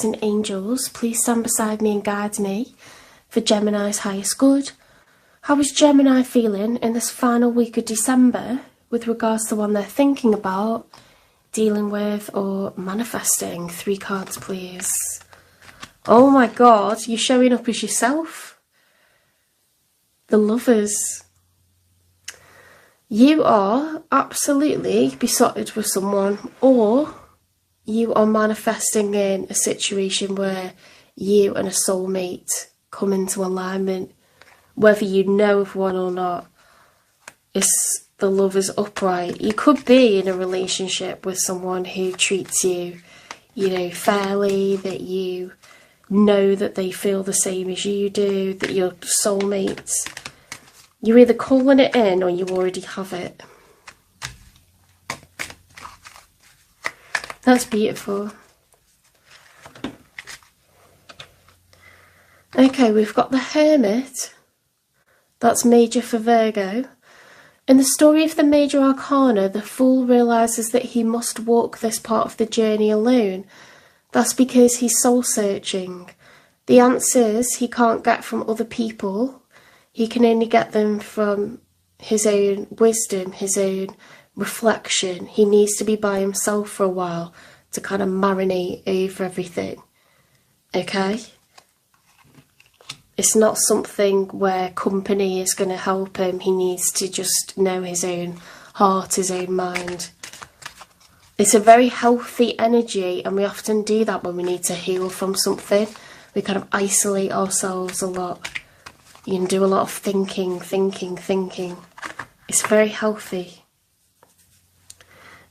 and angels, please stand beside me and guide me for Gemini's highest good. How is Gemini feeling in this final week of December with regards to the one they're thinking about, dealing with, or manifesting? 3 cards, please. Oh my God, you're showing up as yourself. The Lovers. You are absolutely besotted with someone, or you are manifesting in a situation where you and a soulmate come into alignment. Whether you know of one or not, it's the Lovers upright. You could be in a relationship with someone who treats you, fairly, that you know that they feel the same as you do, that you're soulmates. You're either calling it in or you already have it. That's beautiful. Okay, we've got the Hermit. That's major for Virgo. In the story of the major arcana, the Fool realises that he must walk this part of the journey alone. That's because he's soul-searching. The answers he can't get from other people. He can only get them from his own wisdom, his own reflection. He needs to be by himself for a while to kind of marinate over everything. Okay? It's not something where company is going to help him. He needs to just know his own heart, his own mind. It's a very healthy energy, and we often do that when we need to heal from something. We kind of isolate ourselves a lot. You can do a lot of thinking. It's very healthy.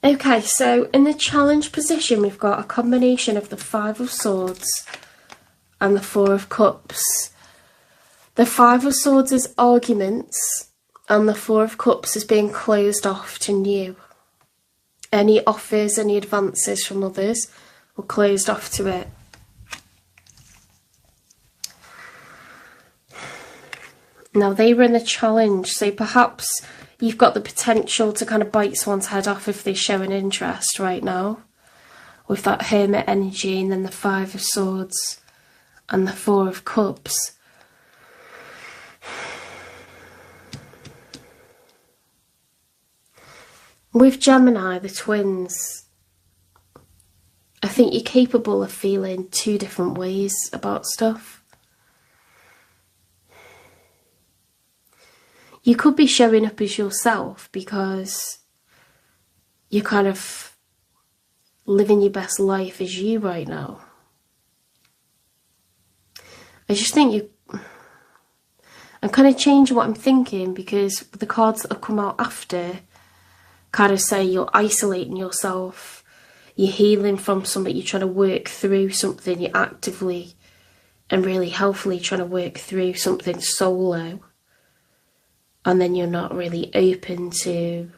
Okay, so in the challenge position, we've got a combination of the 5 of Swords and the 4 of Cups. The 5 of Swords is arguments, and the 4 of Cups is being closed off to new. Any offers, any advances from others were closed off to it. Now, they were in the challenge, so perhaps you've got the potential to kind of bite someone's head off if they show an interest right now. With that Hermit energy, and then the 5 of Swords and the 4 of Cups. With Gemini, the twins, I think you're capable of feeling 2 different ways about stuff. You could be showing up as yourself because you're kind of living your best life as you right now. I just think I'm kind of changing what I'm thinking, because the cards that have come out after kind of say you're isolating yourself, you're healing from something, you're trying to work through something, you're actively and really healthily trying to work through something solo, and then you're not really open to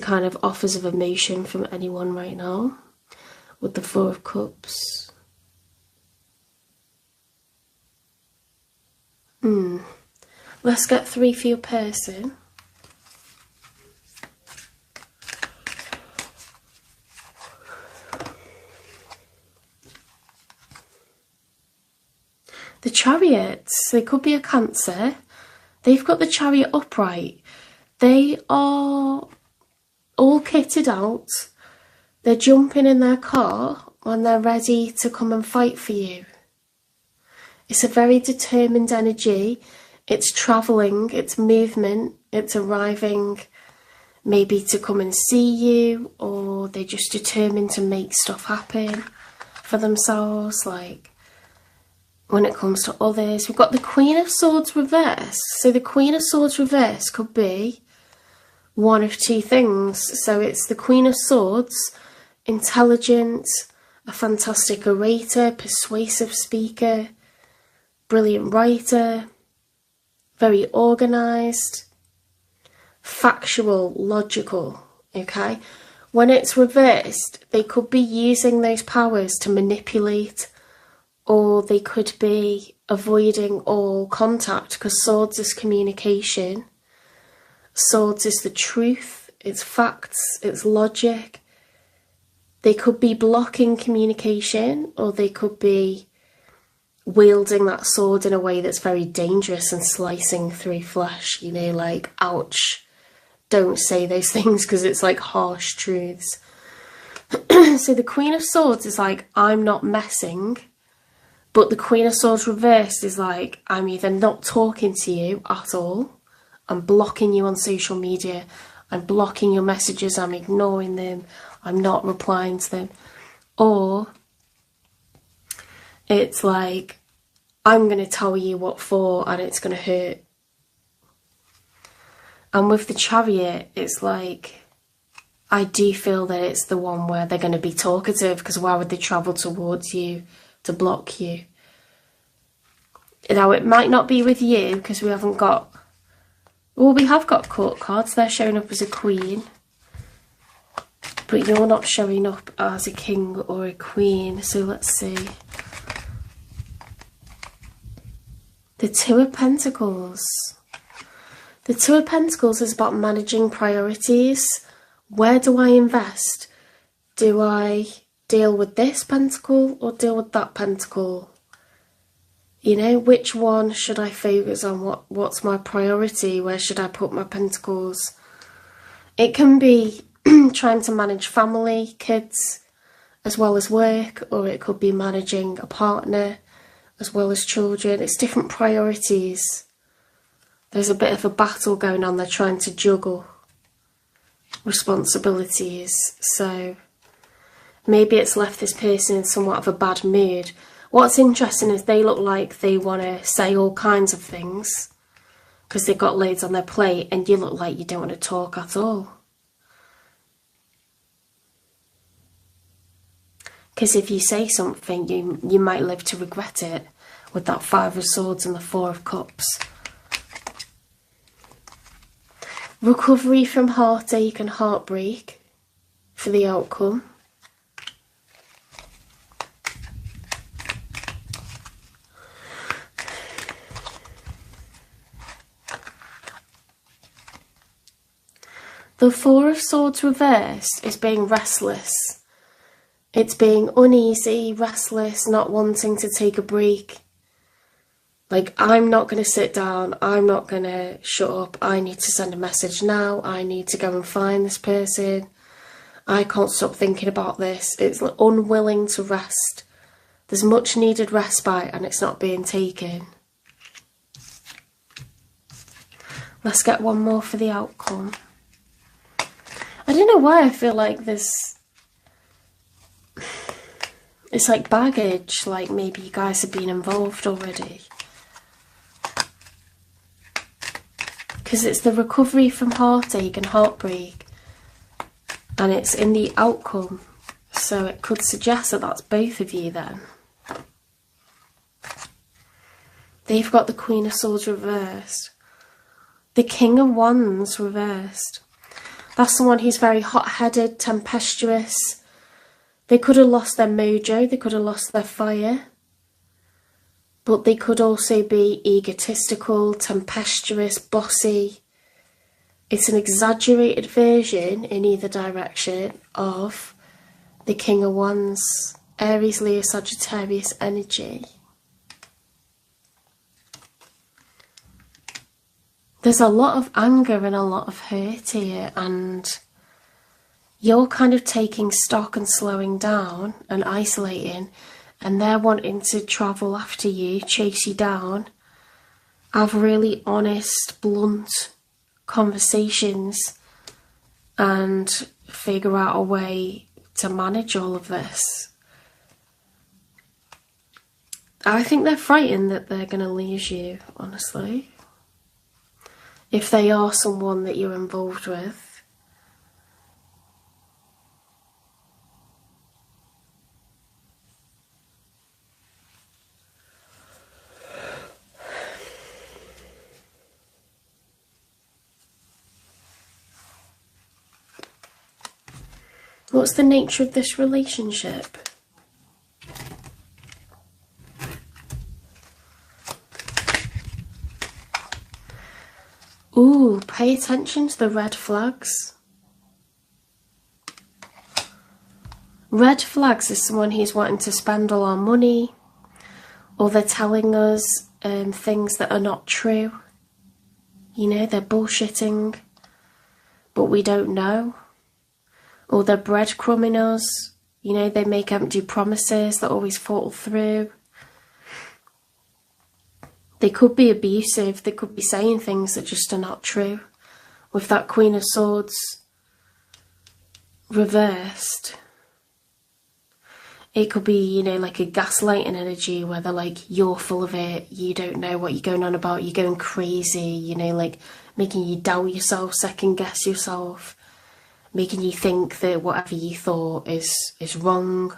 kind of offers of emotion from anyone right now with the 4 of Cups. Let's get 3 for your person. The Chariots, they could be a Cancer. They've got the Chariot upright. They are all kitted out. They're jumping in their car when they're ready to come and fight for you. It's a very determined energy. It's travelling, it's movement, it's arriving maybe to come and see you, or they're just determined to make stuff happen for themselves, like when it comes to others. We've got the Queen of Swords reversed. So the Queen of Swords reversed could be one of 2 things. So it's the Queen of Swords, intelligent, a fantastic orator, persuasive speaker, brilliant writer, very organised, factual, logical, okay? When it's reversed, they could be using those powers to manipulate, or they could be avoiding all contact, because Swords is communication. Swords is the truth, it's facts, it's logic. They could be blocking communication, or they could be wielding that sword in a way that's very dangerous and slicing through flesh, you know, like, ouch, don't say those things because it's like harsh truths. So the Queen of Swords is like, I'm not messing, but the Queen of Swords reversed is like, I'm either not talking to you at all, I'm blocking you on social media, I'm blocking your messages, I'm ignoring them, I'm not replying to them, or it's like, I'm going to tell you what for and it's going to hurt. And with the Chariot, it's like, I do feel that it's the one where they're going to be talkative, because why would they travel towards you to block you? Now, it might not be with you, because we haven't got... Well, we have got court cards. They're showing up as a queen. But you're not showing up as a king or a queen. So let's see. The Two of Pentacles. The Two of Pentacles is about managing priorities. Where do I invest? Do I deal with this pentacle or deal with that pentacle? You know, which one should I focus on? What's my priority? Where should I put my pentacles? It can be trying to manage family, kids, as well as work, or it could be managing a partner as well as children. It's different priorities. There's a bit of a battle going on. They're trying to juggle responsibilities. So maybe it's left this person in somewhat of a bad mood. What's interesting is they look like they want to say all kinds of things because they've got loads on their plate, and you look like you don't want to talk at all. Because if you say something, you might live to regret it, with that Five of Swords and the Four of Cups. Recovery from heartache and heartbreak for the outcome. The Four of Swords reversed is being restless. It's being uneasy, restless, not wanting to take a break. Like, I'm not going to sit down, I'm not going to shut up, I need to send a message now, I need to go and find this person, I can't stop thinking about this. It's unwilling to rest. There's much needed respite and it's not being taken. Let's get one more for the outcome. I don't know why I feel like this... It's like baggage, like maybe you guys have been involved already. Because it's the recovery from heartache and heartbreak, and it's in the outcome, so it could suggest that that's both of you then. They've got the Queen of Swords reversed. The King of Wands reversed. That's someone who's very hot-headed, tempestuous. They could have lost their mojo, they could have lost their fire. But they could also be egotistical, tempestuous, bossy. It's an exaggerated version in either direction of the King of Wands, Aries, Leo, Sagittarius energy. There's a lot of anger and a lot of hurt here, and you're kind of taking stock and slowing down and isolating, and they're wanting to travel after you, chase you down, have really honest, blunt conversations and figure out a way to manage all of this. I think they're frightened that they're going to lose you, honestly. If they are someone that you're involved with. What's the nature of this relationship? Ooh, pay attention to the red flags. Red flags is someone who's wanting to spend all our money, or they're telling us things that are not true. You know, they're bullshitting, but we don't know. Or they're breadcrumbing us. You know, they make empty promises that always fall through. They could be abusive. They could be saying things that just are not true. With that Queen of Swords reversed, it could be, you know, like a gaslighting energy where they're like, you're full of it, you don't know what you're going on about, you're going crazy, you know, like making you doubt yourself, second guess yourself, making you think that whatever you thought is wrong.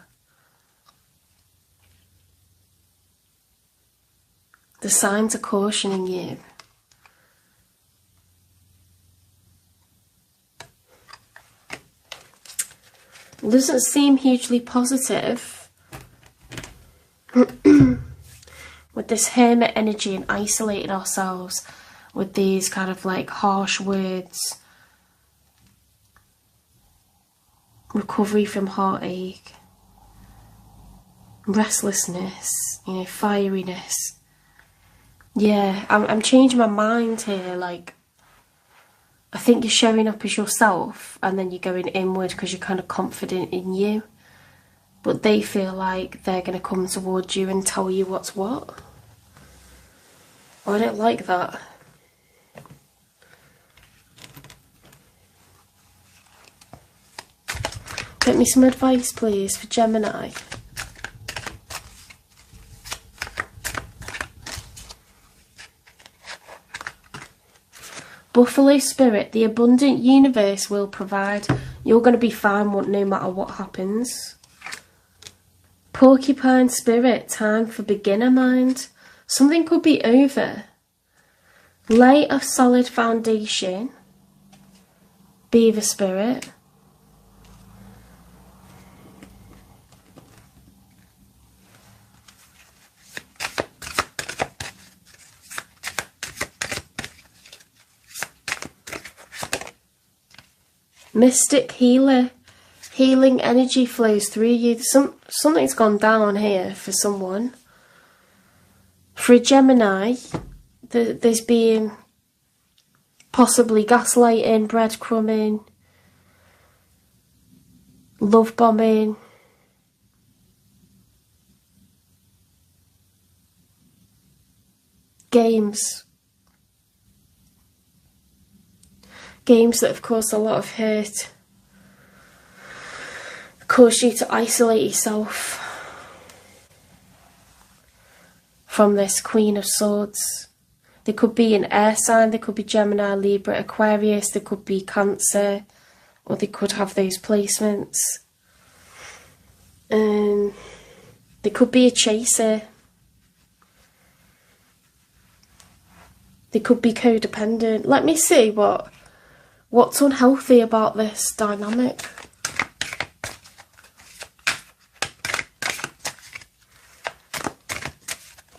The signs are cautioning you. It doesn't seem hugely positive with this hermit energy and isolating ourselves with these kind of like harsh words. Recovery from heartache, restlessness, you know, fieriness. Yeah, I'm changing my mind here. Like, I think you're showing up as yourself and then you're going inward because you're kind of confident in you. But they feel like they're going to come towards you and tell you what's what. I don't like that. Get me some advice, please, for Gemini. Buffalo Spirit, the abundant universe will provide. You're going to be fine no matter what happens. Porcupine Spirit, time for beginner mind. Something could be over. Lay a solid foundation. Beaver Spirit. Mystic Healer, healing energy flows through you. Something's gone down here for someone. For a Gemini, there's been possibly gaslighting, breadcrumbing, love bombing, games that have caused a lot of hurt, caused you to isolate yourself from this Queen of Swords. There could be an air sign, there could be Gemini, Libra, Aquarius, there could be Cancer, or they could have those placements. There could be a chaser. They could be codependent. Let me see what's unhealthy about this dynamic.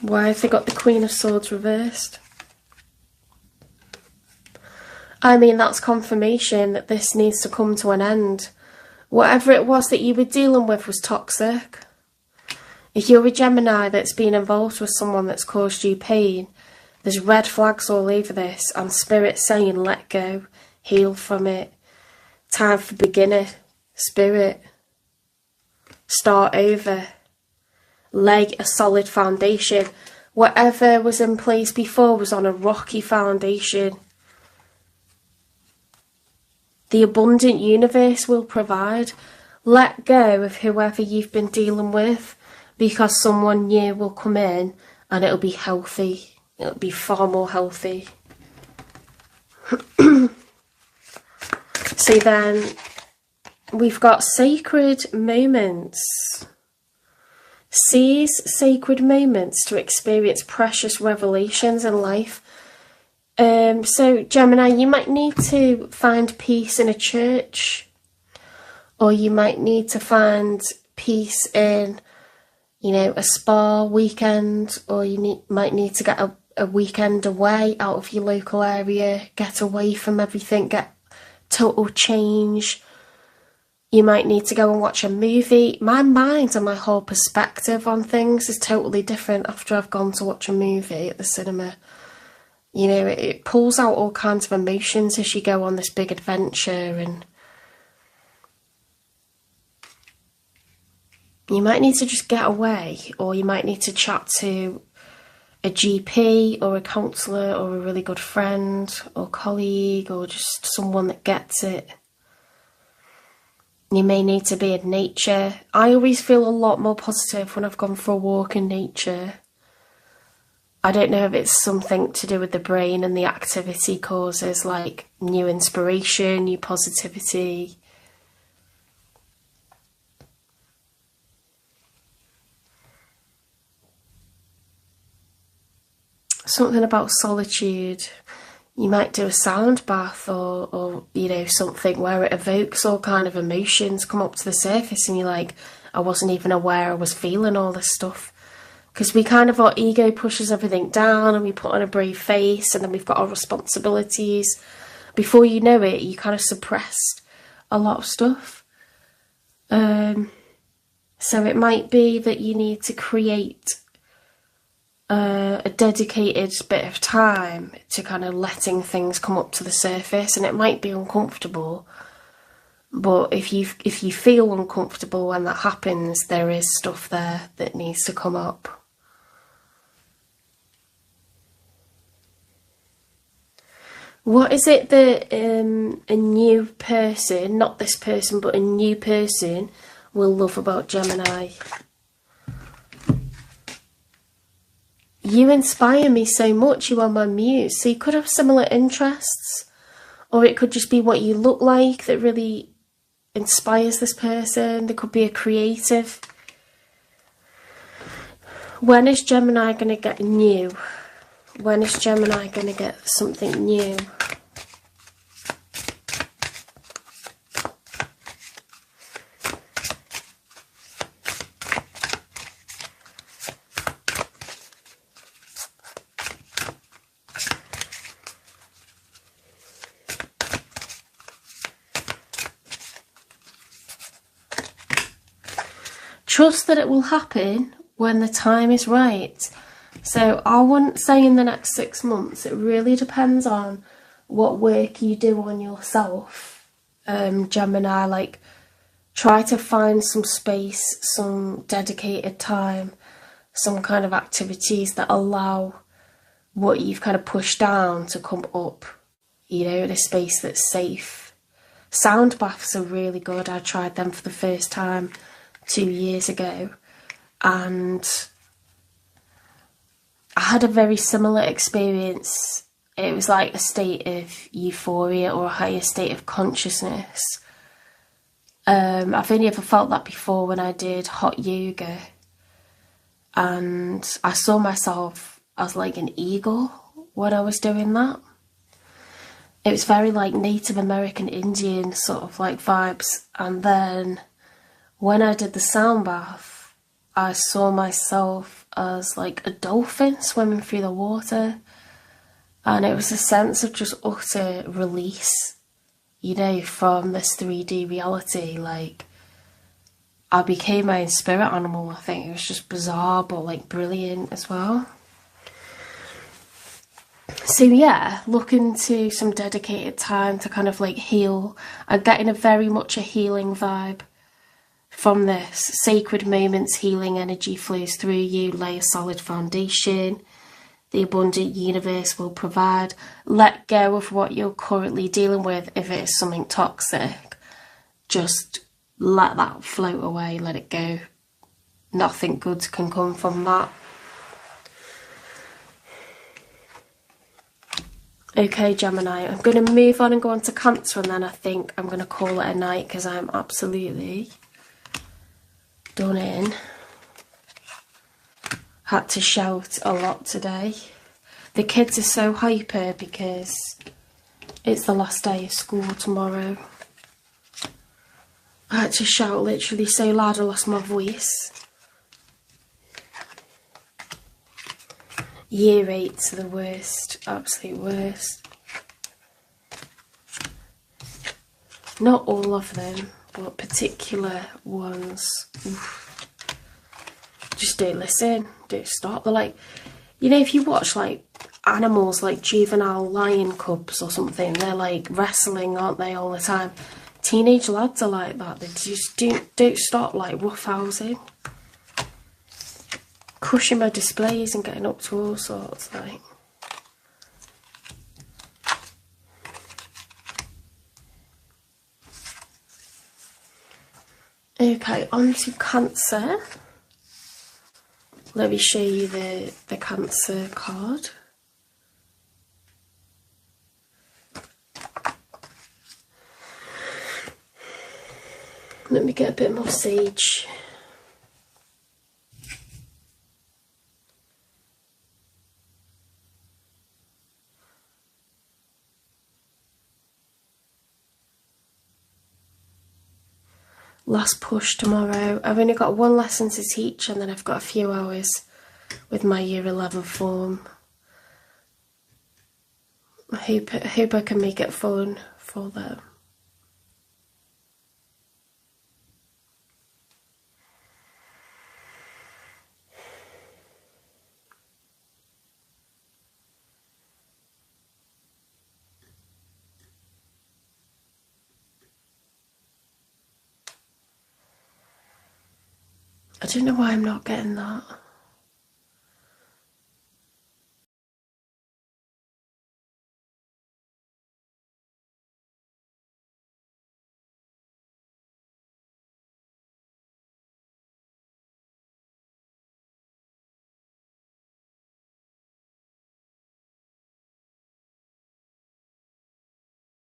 Why have they got the Queen of Swords reversed? I mean, that's confirmation that this needs to come to an end. Whatever it was that you were dealing with was toxic. If you're a Gemini that's been involved with someone that's caused you pain, there's red flags all over this, and Spirit saying let go, heal from it. Time for beginner, Spirit. Start over. Lay a solid foundation. Whatever was in place before was on a rocky foundation. The abundant universe will provide. Let go of whoever you've been dealing with, because someone new will come in and it'll be healthy. It'll be far more healthy. So then we've got sacred moments. Seize sacred moments to experience precious revelations in life. So Gemini, you might need to find peace in a church, or you might need to find peace in, you know, a spa weekend, or you might need to get a weekend away out of your local area, get away from everything, get total change. You might need to go and watch a movie. My mind and my whole perspective on things is totally different after I've gone to watch a movie at the cinema. You know, it pulls out all kinds of emotions as you go on this big adventure, and you might need to just get away, or you might need to chat to a GP or a counsellor or a really good friend or colleague or just someone that gets it. You may need to be in nature. I always feel a lot more positive when I've gone for a walk in nature. I don't know if it's something to do with the brain and the activity causes like new inspiration, new positivity. Something about solitude. You might do a sound bath or you know, something where it evokes all kind of emotions come up to the surface and you're like, I wasn't even aware I was feeling all this stuff. Because we kind of, our ego pushes everything down and we put on a brave face and then we've got our responsibilities. Before you know it, you kind of suppressed a lot of stuff. So it might be that you need to create a dedicated bit of time to kind of letting things come up to the surface, and it might be uncomfortable, but if you feel uncomfortable when that happens, there is stuff there that needs to come up. What is it that a new person, not this person, but a new person will love about Gemini? You inspire me so much, you are my muse. So you could have similar interests, or it could just be what you look like that really inspires this person. There could be a creative. When is Gemini going to get new? When is Gemini going to get something new? Trust that it will happen when the time is right. So I wouldn't say in the next 6 months. It really depends on what work you do on yourself, Gemini. Like, try to find some space, some dedicated time, some kind of activities that allow what you've kind of pushed down to come up, you know, in a space that's safe. Sound baths are really good. I tried them for the first time 2 years ago, and I had a very similar experience. It was like a state of euphoria or a higher state of consciousness. I've only ever felt that before when I did hot yoga, and I saw myself as like an eagle when I was doing that. It was very like Native American Indian sort of like vibes. And then when I did the sound bath, I saw myself as like a dolphin swimming through the water, and it was a sense of just utter release, you know, from this 3D reality. Like, I became my own spirit animal. I think it was just bizarre but like brilliant as well. So yeah, look into some dedicated time to kind of like heal. I'm getting a very much a healing vibe from this. Sacred moments, healing energy flows through you. Lay a solid foundation. The abundant universe will provide. Let go of what you're currently dealing with. If it is something toxic, just let that float away. Let it go. Nothing good can come from that. Okay, Gemini, I'm going to move on and go on to Cancer, and then I think I'm going to call it a night because I'm absolutely done in. Had to shout a lot today. The kids are so hyper because it's the last day of school tomorrow. I had to shout literally so loud I lost my voice. Year 8's the worst, absolute worst. Not all of them, but particular ones, oof, just don't listen, don't stop. They're like, you know, if you watch like animals like juvenile lion cubs or something, they're like wrestling, aren't they, all the time? Teenage lads are like that. They just don't stop, like roughhousing, crushing my displays and getting up to all sorts, like. Okay, on to Cancer. Let me show you the Cancer card. Let me get a bit more sage. Last push tomorrow. I've only got one lesson to teach and then I've got a few hours with my year 11 form. I hope I can make it fun for them. I don't know why I'm not getting that.